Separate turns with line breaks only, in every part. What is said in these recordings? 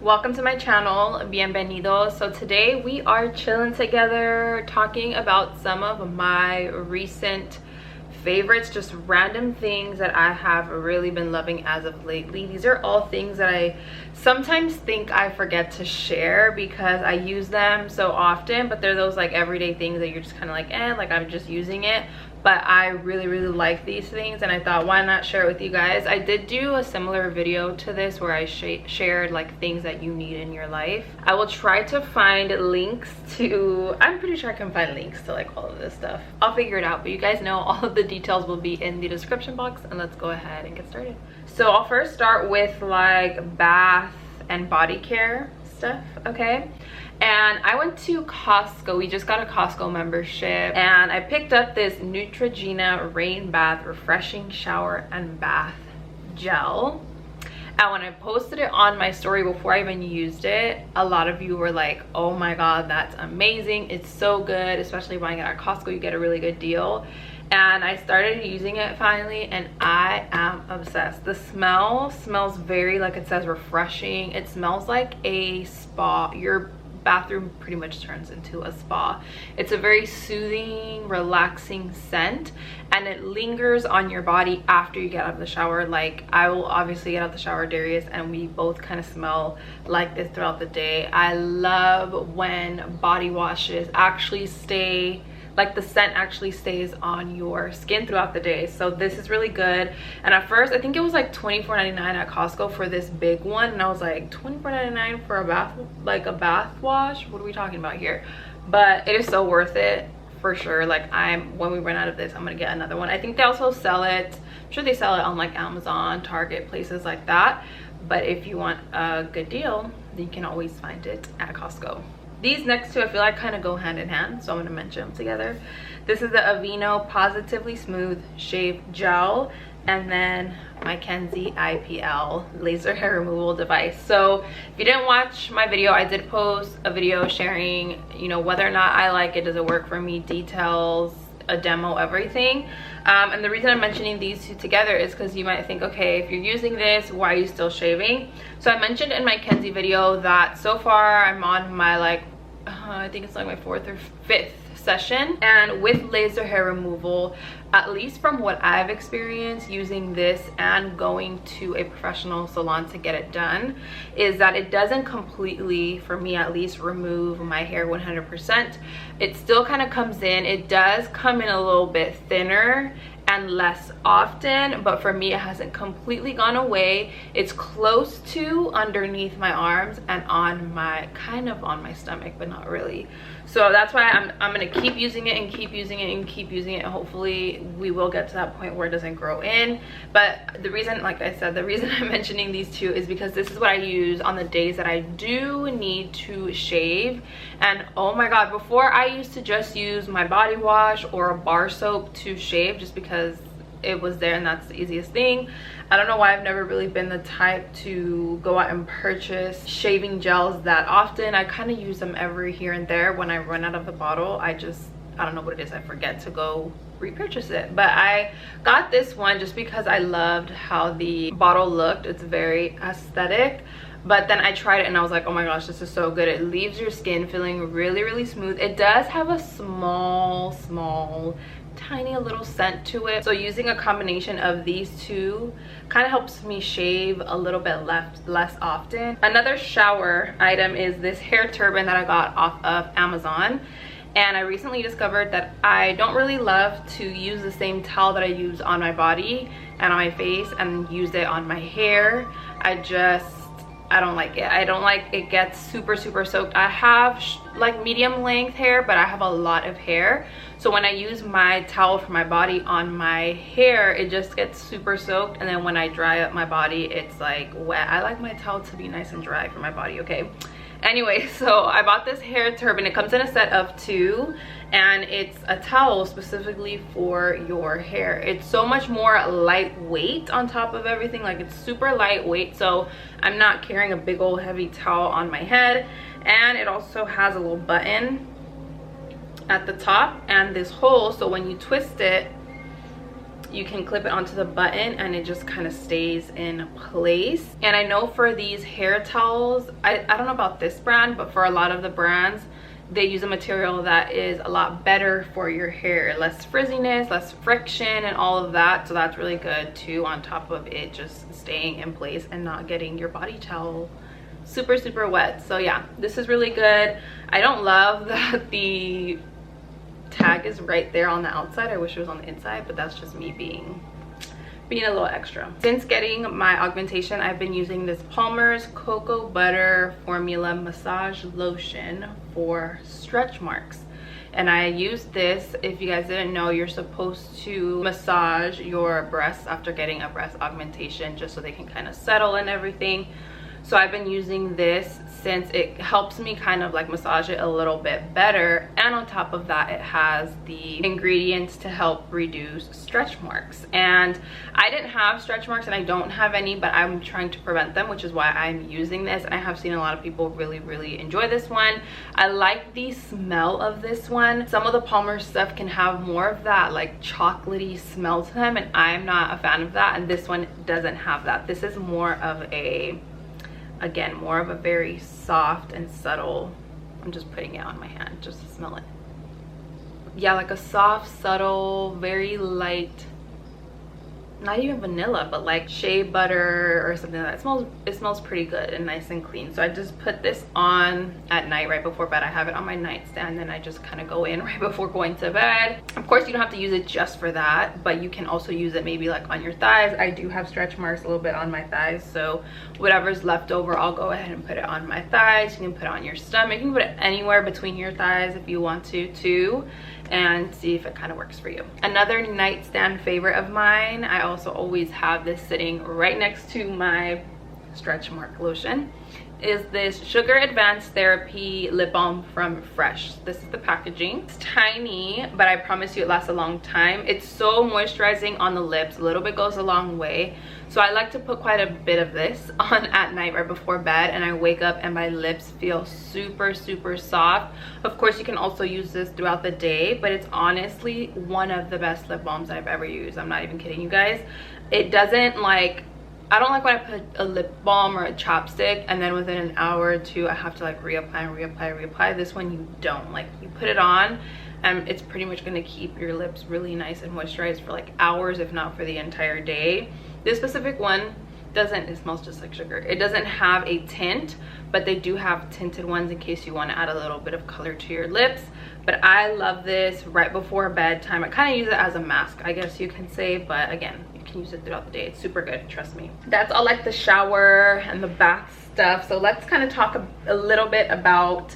Welcome to my channel, bienvenidos. So today we are chilling together talking about some of my recent favorites, just random things that I have really been loving as of lately. These are all things that I sometimes think I forget to share because I use them so often, but they're those like everyday things that you're just kind of like, like I'm just using it. But I really like these things, and I thought, why not share it with you guys. I did do a similar video to this where I shared like things that you need in your life. I will try to find links to, I'm pretty sure I can find links to like all of this stuff. I'll figure it out, but you guys know all of the details will be in the description box, and let's go ahead and get started. So I'll first start with like bath and body care stuff, okay? And I went to Costco. We just got a Costco membership, and I picked up this Neutrogena Rain Bath Refreshing Shower and Bath Gel. And when I posted it on my story before I even used it, a lot of you were like, oh my god, that's amazing, it's so good, especially buying it at Costco, you get a really good deal. And I started using it finally, and I am obsessed. The smell smells very, like it says, refreshing. It smells like a spa. Your bathroom pretty much turns into a spa. It's a very soothing, relaxing scent, and it lingers on your body after you get out of the shower. Like, I will obviously get out of the shower, Darius, and we both kind of smell like this throughout the day. I love when body washes actually stay, like the scent actually stays on your skin throughout the day. So this is really good. And at first I think it was like $24.99 at Costco for this big one, and I was like, $24.99 for a bath, like a bath wash? What are we talking about here? But it is so worth it for sure. Like, when we run out of this, I'm gonna get another one. I think they also sell it, I'm sure they sell it on like Amazon, Target, places like that. But if you want a good deal, then you can always find it at Costco. These next two I feel like kind of go hand in hand, so I'm going to mention them together. This is the Aveeno Positively Smooth Shave Gel, and then my Kenzie IPL laser hair removal device. So if you didn't watch my video, I did post a video sharing, you know, whether or not I like it, does it work for me, details, a demo, everything. And the reason I'm mentioning these two together is because you might think, okay, if you're using this, why are you still shaving? So I mentioned in my Kenzie video that so far I'm on my like I think it's like my 4th or 5th session, and with laser hair removal, at least from what I've experienced using this and going to a professional salon to get it done, is that it doesn't completely, for me at least, remove my hair 100%. It still kind of comes in. It does come in a little bit thinner and less often, but for me it hasn't completely gone away. It's close to underneath my arms and on my, kind of on my stomach, but not really. So that's why I'm gonna keep using it and keep using it and keep using it. Hopefully we will get to that point where it doesn't grow in. But the reason, like I said, the reason I'm mentioning these two is because this is what I use on the days that I do need to shave. And oh my god, before I used to just use my body wash or a bar soap to shave just because it was there and that's the easiest thing. I don't know why I've never really been the type to go out and purchase shaving gels that often. I kind of use them every here and there. When I run out of the bottle, I don't know what it is, I forget to go repurchase it. But I got this one just because I loved how the bottle looked. It's very aesthetic. But then I tried it and I was like, oh my gosh, this is so good. It leaves your skin feeling really smooth. It does have a small tiny little scent to it, so using a combination of these two kind of helps me shave a little bit less often. Another shower item is this hair turban that I got off of Amazon, and I recently discovered that I don't really love to use the same towel that I use on my body and on my face and use it on my hair. I don't like it. I don't like it gets super soaked. I have like medium length hair, but I have a lot of hair, so when I use my towel for my body on my hair, it just gets super soaked, and then when I dry up my body, it's like wet. I like my towel to be nice and dry for my body, okay? Anyway, so I bought this hair turban. It comes in a set of 2, and it's a towel specifically for your hair. It's so much more lightweight on top of everything. Like, it's super lightweight, so I'm not carrying a big old heavy towel on my head. And it also has a little button at the top and this hole, so when you twist it, you can clip it onto the button and it just kind of stays in place. And I know for these hair towels, I don't know about this brand, but for a lot of the brands, they use a material that is a lot better for your hair, less frizziness, less friction and all of that. So that's really good too, on top of it just staying in place and not getting your body towel super wet. So yeah, this is really good. I don't love that the tag is right there on the outside. I wish it was on the inside, but that's just me being a little extra. Since getting my augmentation, I've been using this Palmer's Cocoa Butter Formula Massage Lotion for stretch marks. And I use this, if you guys didn't know, you're supposed to massage your breasts after getting a breast augmentation just so they can kind of settle and everything. So I've been using this since it helps me kind of like massage it a little bit better, and on top of that it has the ingredients to help reduce stretch marks. And I didn't have stretch marks and I don't have any, but I'm trying to prevent them, which is why I'm using this. And I have seen a lot of people really enjoy this one. I like the smell of this one. Some of the Palmer stuff can have more of that like chocolatey smell to them, and I'm not a fan of that, and this one doesn't have that. This is more of a, again, more of a very soft and subtle, I'm just putting it on my hand just to smell it. Yeah, like a soft, subtle, very light, not even vanilla, but like shea butter or something like that. It smells pretty good and nice and clean. So I just put this on at night right before bed. I have it on my nightstand, and I just kind of go in right before going to bed. Of course, you don't have to use it just for that, but you can also use it maybe like on your thighs. I do have stretch marks a little bit on my thighs, so whatever's left over, I'll go ahead and put it on my thighs. You can put it on your stomach. You can put it anywhere between your thighs if you want to too, and see if it kind of works for you. Another nightstand favorite of mine, I also always have this sitting right next to my stretch mark lotion, is this Sugar Advanced Therapy Lip Balm from Fresh. This is the packaging. It's tiny, but I promise you it lasts a long time. It's so moisturizing on the lips. A little bit goes a long way. So I like to put quite a bit of this on at night right before bed, and I wake up and my lips feel super soft. Of course, you can also use this throughout the day, but it's honestly one of the best lip balms I've ever used. I'm not even kidding you guys. It doesn't like, I don't like when I put a lip balm or a chapstick and then within an hour or two I have to like reapply. This one you don't. Like, you put it on and it's pretty much going to keep your lips really nice and moisturized for like hours, if not for the entire day. This specific one doesn't, it smells just like sugar. It doesn't have a tint, but they do have tinted ones in case you want to add a little bit of color to your lips. But I love this right before bedtime. I kind of use it as a mask, I guess you can say, but again, you can use it throughout the day. It's super good, trust me. That's all like the shower and the bath stuff. So let's kind of talk a little bit about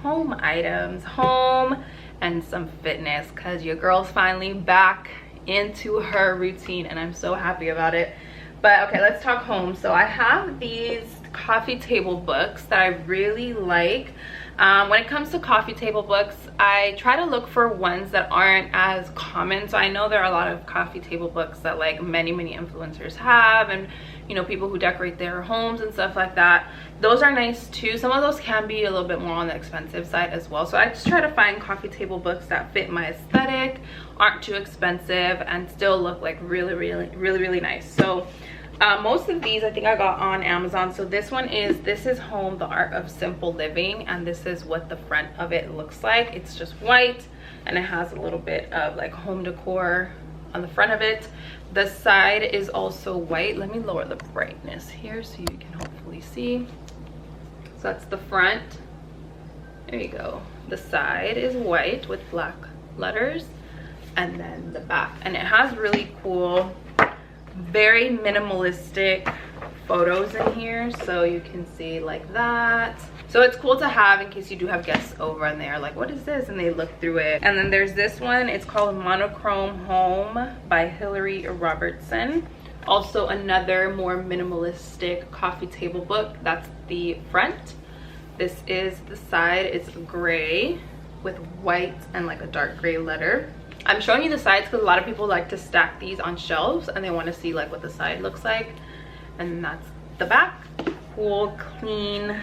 home items, home and some fitness, because your girl's finally back into her routine and I'm so happy about it. But okay, let's talk home. So I have these coffee table books that I really like. When it comes to coffee table books, I try to look for ones that aren't as common. So I know there are a lot of coffee table books that like many influencers have, and you know, people who decorate their homes and stuff like that. Those are nice too. Some of those can be a little bit more on the expensive side as well. So I just try to find coffee table books that fit my aesthetic, aren't too expensive, and still look like really nice. So most of these I think I got on Amazon. So this one is This Is Home, The Art of Simple Living, and this is what the front of it looks like. It's just white and it has a little bit of like home decor on the front of it. The side is also white. Let me lower the brightness here so you can hopefully see. So that's the front. There you go. The side is white with black letters, and then the back, and it has really cool, very minimalistic photos in here, so you can see like that. So it's cool to have in case you do have guests over and they're like, what is this? And they look through it. And then there's this one. It's called Monochrome Home by Hillary Robertson. Also another more minimalistic coffee table book. That's the front. This is the side. It's gray with white and like a dark gray letter. I'm showing you the sides because a lot of people like to stack these on shelves and they want to see like what the side looks like. And that's the back. Cool, clean,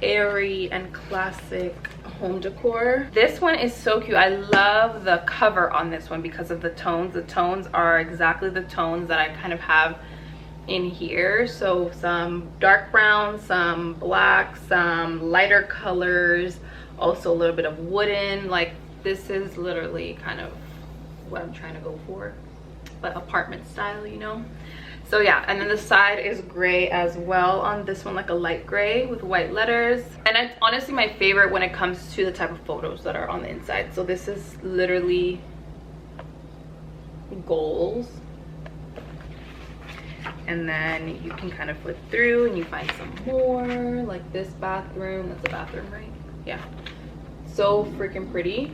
airy, and classic home decor. This one is so cute. I love the cover on this one because of the tones. The tones are exactly the tones that I kind of have in here. So some dark brown, some black, some lighter colors, also a little bit of wooden. Like, this is literally kind of what I'm trying to go for, but apartment style, you know. So yeah, and then the side is gray as well on this one, like a light gray with white letters. And it's honestly my favorite when it comes to the type of photos that are on the inside. So this is literally goals, and then you can kind of flip through and you find some more, like this bathroom. That's a bathroom, right? Yeah, so freaking pretty.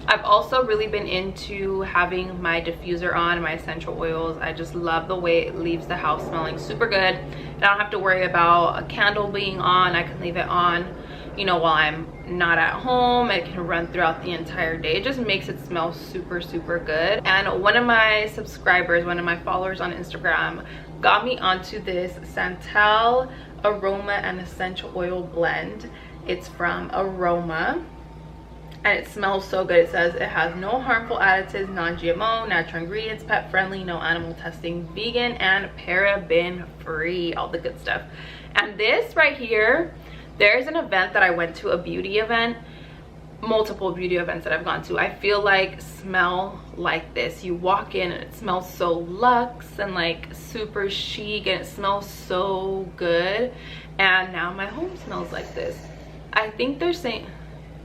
I've also really been into having my diffuser on, my essential oils. I just love the way it leaves the house smelling super good. And I don't have to worry about a candle being on. I can leave it on, you know, while I'm not at home. It can run throughout the entire day. It just makes it smell super, super good. And one of my subscribers, one of my followers on Instagram, got me onto this Santal Aroma and Essential Oil blend. It's from Aroma. And it smells so good. It says it has no harmful additives, non-GMO, natural ingredients, pet friendly, no animal testing, vegan, and paraben free, all the good stuff. And this right here, there's an event that I went to, a beauty event, multiple beauty events that I've gone to, I feel like smell like this. You walk in and it smells so luxe and like super chic, and it smells so good. And now my home smells like this. I think they're saying,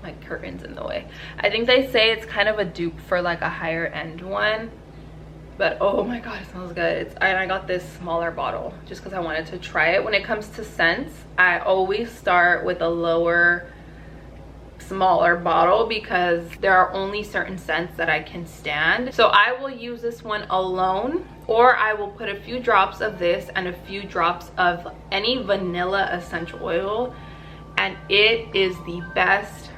my curtains in the way, I think they say it's kind of a dupe for like a higher end one, but oh my god, it smells good. And I got this smaller bottle just because I wanted to try it. When it comes to scents, I always start with a lower, smaller bottle because there are only certain scents that I can stand. So I will use this one alone, or I will put a few drops of this and a few drops of any vanilla essential oil, and it is the best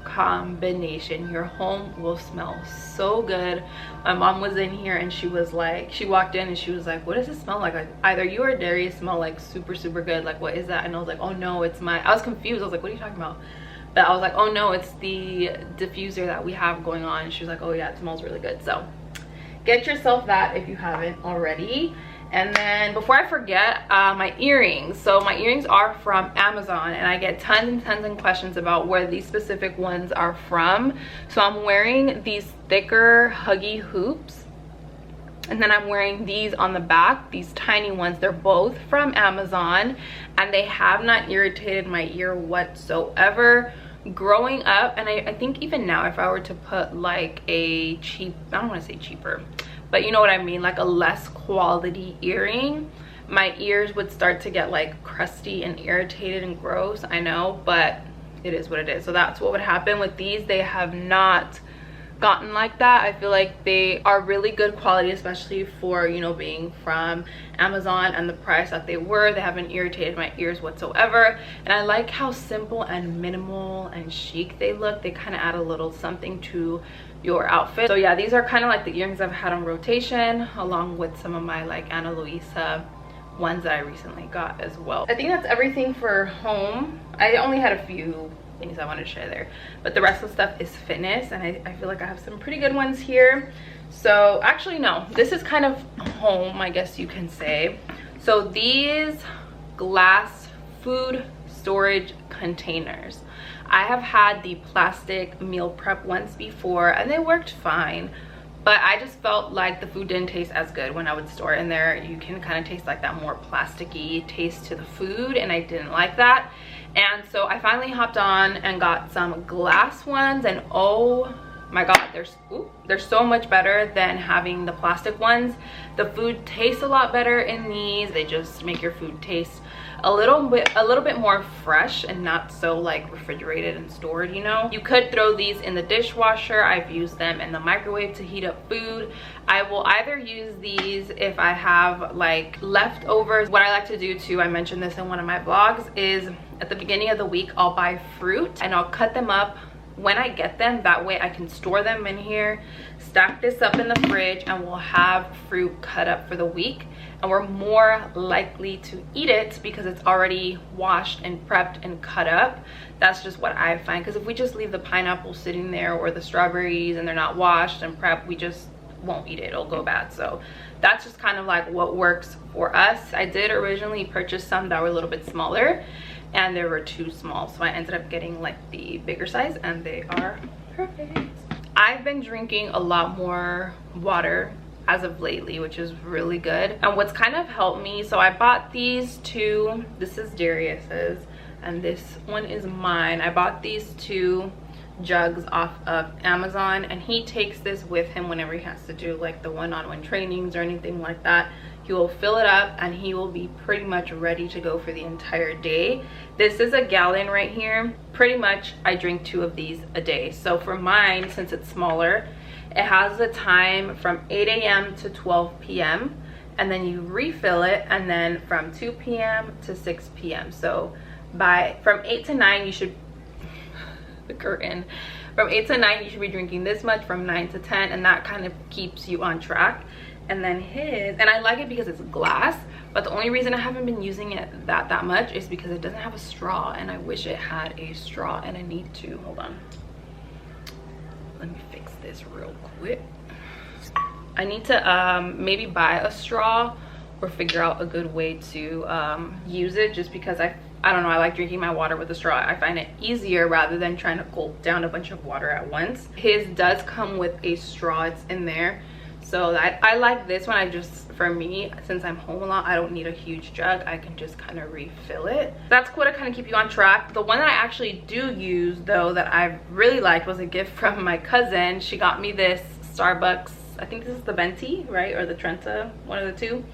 combination. Your home will smell so good. My mom was in here and she was like, she walked in and she was like, what does it smell like? Either you or Darius smell like super, super good. Like, what is that? And I was like, oh no, it's my, I was confused. I was like, what are you talking about? But I was like, oh no, it's the diffuser that we have going on. And she was like, oh yeah, it smells really good. So get yourself that if you haven't already. And then before I forget, my earrings. So my earrings are from Amazon, and I get tons and tons of questions about where these specific ones are from. So I'm wearing these thicker huggy hoops, and then I'm wearing these on the back, these tiny ones. They're both from Amazon, and they have not irritated my ear whatsoever. Growing up, and I think even now, if I were to put like a cheap, I don't want to say cheaper, but you know what I mean, like a less quality earring, my ears would start to get like crusty and irritated and gross. I know, but it is what it is. So that's what would happen with these. They have not gotten like that. I feel like they are really good quality, especially for, you know, being from Amazon and the price that they were. They haven't irritated my ears whatsoever, and I like how simple and minimal and chic they look. They kind of add a little something to your outfit. So yeah, these are kind of like the earrings I've had on rotation, along with some of my like Ana Luisa ones that I recently got as well. I think that's everything for home. I only had a few things I wanted to share there, but the rest of the stuff is fitness, and I feel like I have some pretty good ones here. So actually no, this is kind of home, I guess you can say. So these glass food storage containers, I have had the plastic meal prep ones before and they worked fine, but I just felt like the food didn't taste as good when I would store it in there. You can kind of taste like that more plasticky taste to the food, and I didn't like that. And so I finally hopped on and got some glass ones, and oh my god, they're so much better than having the plastic ones. The food tastes a lot better in these. They just make your food taste a little bit more fresh and not so like refrigerated and stored, you know. You could throw these in the dishwasher. I've used them in the microwave to heat up food. I will either use these if I have like leftovers. What I like to do too, I mentioned this in one of my vlogs, is at the beginning of the week I'll buy fruit and I'll cut them up when I get them. That way I can store them in here, stack this up in the fridge, and we'll have fruit cut up for the week, and we're more likely to eat it because it's already washed and prepped and cut up. That's just what I find, because if we just leave the pineapple sitting there or the strawberries and they're not washed and prepped, we just won't eat it, it'll go bad. So that's just kind of like what works for us. I did originally purchase some that were a little bit smaller and they were too small, so I ended up getting like the bigger size, and they are perfect. I've been drinking a lot more water as of lately, which is really good. And what's kind of helped me, so I bought these two. This is Darius's and this one is mine. I bought these two jugs off of Amazon, and he takes this with him whenever he has to do like the one-on-one trainings or anything like that. He will fill it up and he will be pretty much ready to go for the entire day. This is a gallon right here. Pretty much I drink 2 of these a day. So for mine, since it's smaller, it has a time from 8 a.m. to 12 p.m. and then you refill it, and then from 2 p.m. to 6 p.m. So from 8 to 9 you should the curtain from 8 to 9 you should be drinking this much, from 9 to 10, and that kind of keeps you on track. And then and I like it because it's glass, but the only reason I haven't been using it that much is because it doesn't have a straw, and I wish it had a straw, and I need to, hold on, let me fix this real quick. I need to maybe buy a straw or figure out a good way to use it, just because I don't know, I like drinking my water with a straw. I find it easier rather than trying to gulp down a bunch of water at once. His does come with a straw, it's in there. So I like this one. For me, since I'm home a lot, I don't need a huge jug. I can just kind of refill it. That's cool to kind of keep you on track. The one that I actually do use though, that I really liked, was a gift from my cousin. She got me this Starbucks, I think this is the Venti, right? Or the Trenta, one of the two.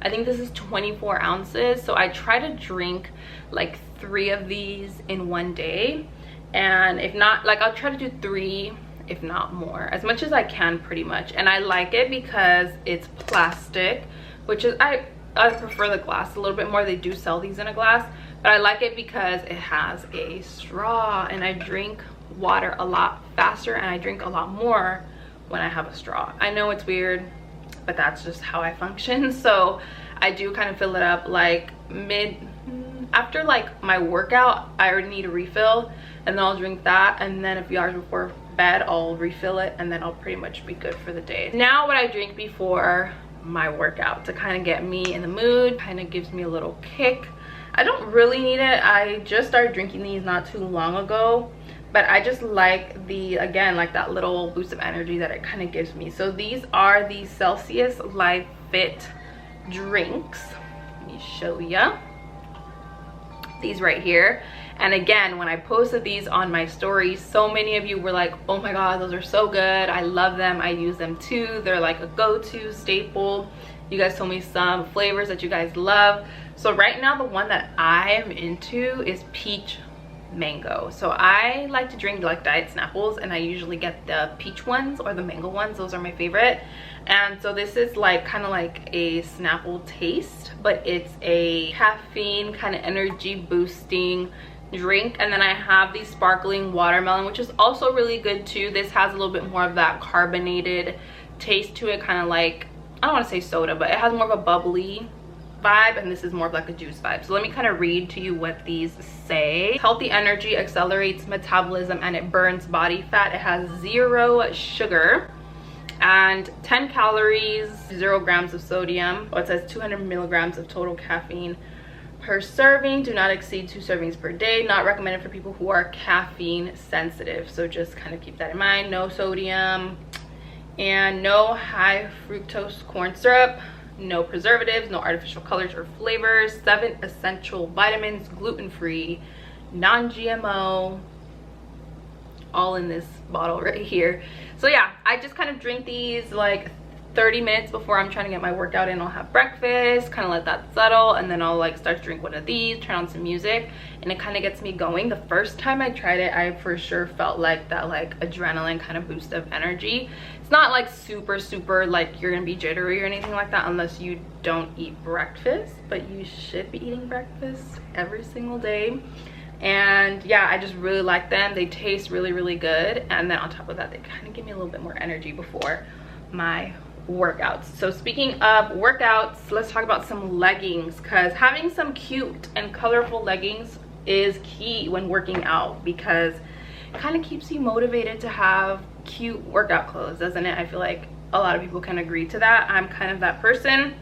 I think this is 24 ounces. So I try to drink like 3 of these in one day. And if not, like I'll try to do 3, if not more, as much as I can pretty much. And I like it because it's plastic, which is, I prefer the glass a little bit more. They do sell these in a glass, but I like it because it has a straw, and I drink water a lot faster and I drink a lot more when I have a straw. I know it's weird, but that's just how I function. So I do kind of fill it up like after like my workout. I already need a refill, and then I'll drink that, and then a few hours before bed I'll refill it, and then I'll pretty much be good for the day. Now what I drink before my workout to kind of get me in the mood, kind of gives me a little kick. I don't really need it. I just started drinking these not too long ago, but I just like again, like that little boost of energy that it kind of gives me. So these are the Celsius Live Fit drinks. Let me show ya. These right here. And again, when I posted these on my stories, so many of you were like, oh my god, those are so good, I love them, I use them too, they're like a go-to staple. You guys told me some flavors that you guys love. So right now the one that I am into is peach mango. So I like to drink like diet Snapples, and I usually get the peach ones or the mango ones. Those are my favorite. And so this is like kind of like a Snapple taste, but it's a caffeine kind of energy boosting drink. And then I have the sparkling watermelon, which is also really good too. This has a little bit more of that carbonated taste to it, kind of like, I don't want to say soda, but it has more of a bubbly vibe, and this is more of like a juice vibe. So let me kind of read to you what these say. Healthy energy, accelerates metabolism, and it burns body fat. It has 0 sugar and 10 calories, 0 grams of sodium. It says 200 milligrams of total caffeine per serving. Do not exceed 2 servings per day. Not recommended for people who are caffeine sensitive. So just kind of keep that in mind. No sodium and no high fructose corn syrup. No preservatives, no artificial colors or flavors. 7 essential vitamins, gluten-free, non-GMO, all in this bottle right here. So yeah, I just kind of drink these like 30 minutes before I'm trying to get my workout in. I'll have breakfast, kind of let that settle, and then I'll like start to drink one of these, turn on some music, and it kind of gets me going. The first time I tried it, I for sure felt like that like adrenaline kind of boost of energy. It's not like super like you're gonna be jittery or anything like that unless you don't eat breakfast, but you should be eating breakfast every single day. And yeah, I just really like them. They taste really, really good. And then on top of that, they kind of give me a little bit more energy before my workouts. So speaking of workouts, let's talk about some leggings, because having some cute and colorful leggings is key when working out, because it kind of keeps you motivated to have cute workout clothes, doesn't it? I feel like a lot of people can agree to that. I'm kind of that person.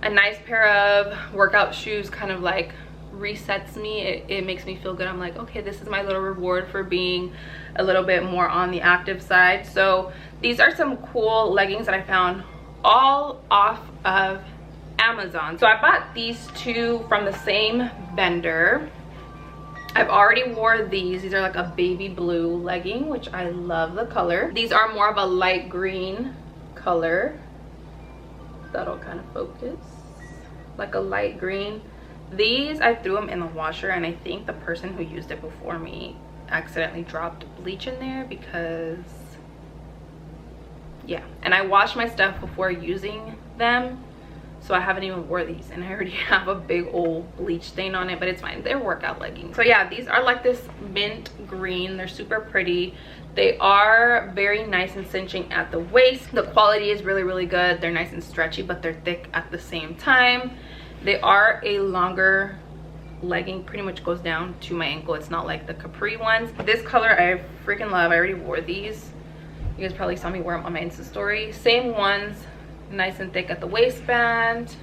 A nice pair of workout shoes kind of like resets me. It makes me feel good. I'm like, okay, this is my little reward for being a little bit more on the active side. So these are some cool leggings that I found all off of Amazon. So I bought these two from the same vendor. I've already wore these. These are like a baby blue legging, which I love the color. These are more of a light green color. That'll kind of focus. Like a light green. These, I threw them in the washer, and I think the person who used it before me accidentally dropped bleach in there because, yeah. And I washed my stuff before using them, so I haven't even wore these, and I already have a big old bleach stain on it, but it's fine. They're workout leggings. So yeah, these are like this mint green. They're super pretty. They are very nice and cinching at the waist. The quality is really, really good. They're nice and stretchy, but they're thick at the same time. They are a longer legging, pretty much goes down to my ankle. It's not like the capri ones. This color I freaking love. I already wore these. You guys probably saw me wear them on my Insta story. Same ones, nice and thick at the waistband.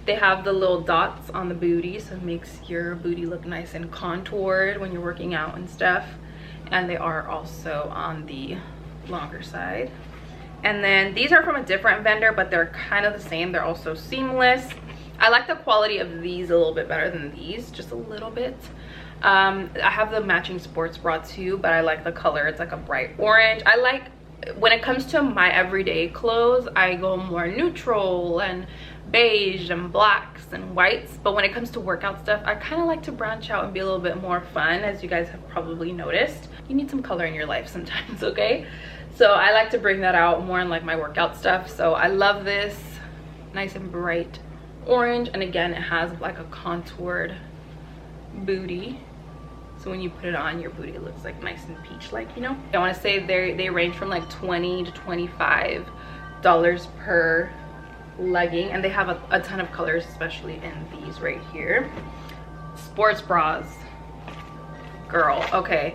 They have the little dots on the booty, so it makes your booty look nice and contoured when you're working out and stuff. And they are also on the longer side. And then these are from a different vendor, but they're kind of the same. They're also seamless. I like the quality of these a little bit better than these, just a little bit. I have the matching sports bra too, but I like the color. It's like a bright orange. I like, when it comes to my everyday clothes, I go more neutral and beige and blacks and whites, but when it comes to workout stuff, I kind of like to branch out and be a little bit more fun, as you guys have probably noticed. You need some color in your life sometimes, okay? So I like to bring that out more in like my workout stuff. So I love this, nice and bright orange, and again, it has like a contoured booty, so when you put it on, your booty looks like nice and peach like, you know. I want to say they range from like $20 to $25 per legging, and they have a ton of colors, especially in these right here. Sports bras, girl, okay.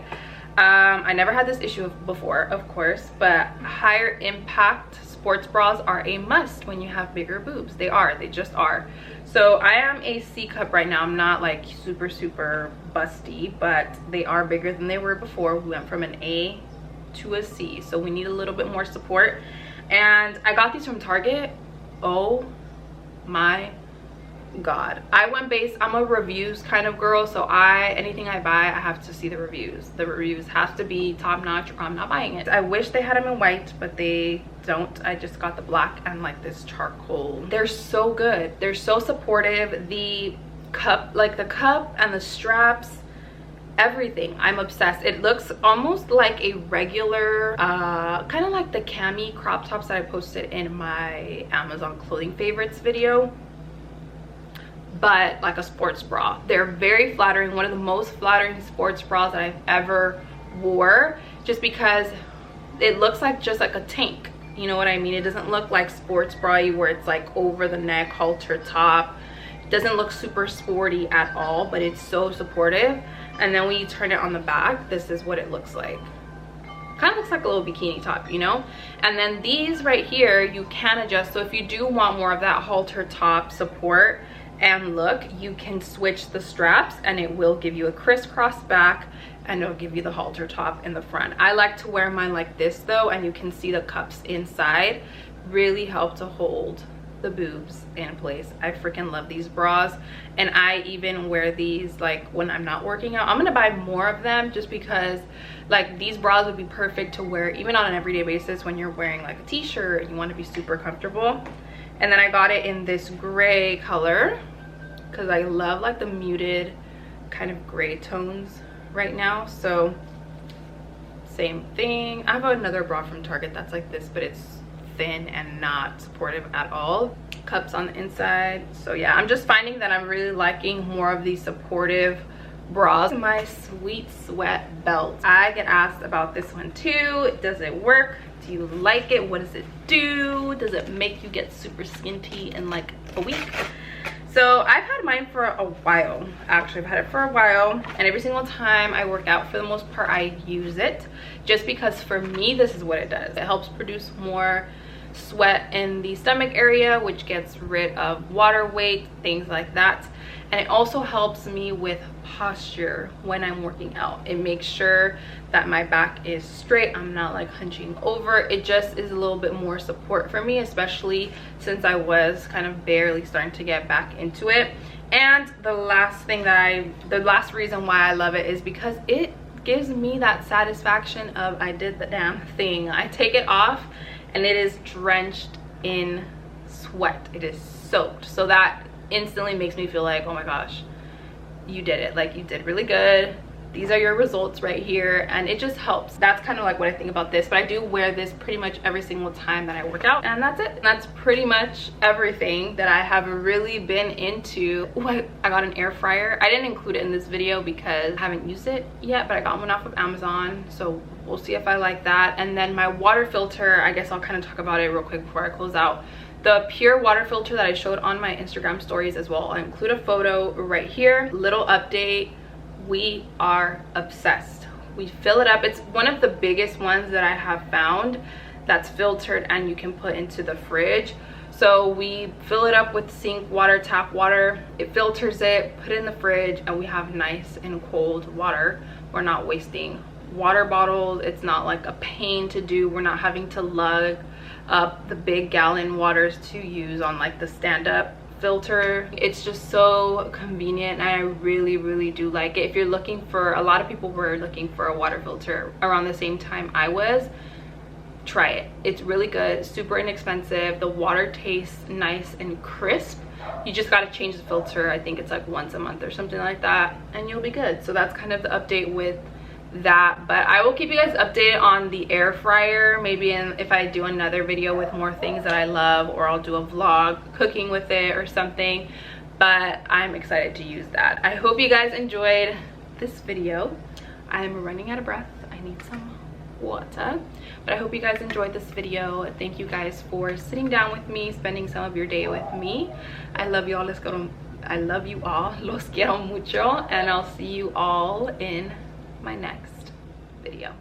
I never had this issue before, of course, but higher impact sports bras are a must when you have bigger boobs. They just are. So I am a C cup right now. I'm not like super busty, but they are bigger than they were before. We went from an A to a C, so we need a little bit more support. And I got these from Target. Oh my god, I went based, I'm a reviews kind of girl, so anything I buy, I have to see the reviews. The reviews have to be top notch or I'm not buying it. I wish they had them in white, but they don't. I just got the black and like this charcoal. They're so good. They're so supportive. The cup, like the cup and the straps, everything, I'm obsessed. It looks almost like a regular kind of like the cami crop tops that I posted in my Amazon clothing favorites video, but like a sports bra. They're very flattering, one of the most flattering sports bras that I've ever wore, just because it looks like just like a tank, you know what I mean? It doesn't look like sports bra where it's like over the neck, halter top. It doesn't look super sporty at all, but it's so supportive. And then when you turn it on the back, this is what it looks like. Kind of looks like a little bikini top, you know. And then these right here, you can adjust. So if you do want more of that halter top support and look, you can switch the straps and it will give you a crisscross back and it'll give you the halter top in the front. I like to wear mine like this though, and you can see the cups inside really help to hold the boobs in place. I freaking love these bras, and I even wear these like when I'm not working out. I'm gonna buy more of them just because like these bras would be perfect to wear even on an everyday basis when you're wearing like a t-shirt and you want to be super comfortable. And then I got it in this gray color because I love like the muted kind of gray tones right now. So same thing. I have another bra from Target that's like this, but it's thin and not supportive at all. Cups on the inside. So yeah, I'm just finding that I'm really liking more of these supportive bras. My Sweet Sweat belt. I get asked about this one too. Does it work? Do you like it? What does it do? Does it make you get super skinty in like a week? So I've had mine for a while. Actually, I've had it for a while, and every single time I work out, for the most part, I use it just because for me, this is what it does. It helps produce more sweat in the stomach area, which gets rid of water weight, things like that. And it also helps me with posture when I'm working out. It makes sure that my back is straight. I'm not like hunching over. It just is a little bit more support for me, especially since I was kind of barely starting to get back into it. And the last reason why I love it is because it gives me that satisfaction of I did the damn thing. I take it off and it is drenched in sweat. It is soaked. So that instantly makes me feel like, oh my gosh, you did it. Like, you did really good. These are your results right here, and it just helps. That's kind of like what I think about this, but I do wear this pretty much every single time that I work out, and that's it. That's pretty much everything that I have really been into. Ooh, I got an air fryer. I didn't include it in this video because I haven't used it yet, but I got one off of Amazon, so we'll see if I like that. And then my water filter, I guess I'll kind of talk about it real quick before I close out. The pure water filter that I showed on my Instagram stories as well, I'll include a photo right here. Little update, we are obsessed. We fill it up. It's one of the biggest ones that I have found that's filtered and you can put into the fridge. So we fill it up with sink water, tap water. It filters it, put it in the fridge, and we have nice and cold water. We're not wasting water bottles. It's not like a pain to do. We're not having to lug up the big gallon waters to use on like the stand-up filter. It's just so convenient, and I really do like it. If you're looking for, a lot of people were looking for a water filter around the same time I was, try it. It's really good, super inexpensive. The water tastes nice and crisp. You just got to change the filter. I think it's like once a month or something like that, and you'll be good. So that's kind of the update with that. But I will keep you guys updated on the air fryer, maybe if I do another video with more things that I love, or I'll do a vlog cooking with it or something. But I'm excited to use that. I hope you guys enjoyed this video. I'm running out of breath. I need some water, but I hope you guys enjoyed this video. Thank you guys for sitting down with me, spending some of your day with me. I love you all. I love you all. Los quiero mucho, and I'll see you all in my next video.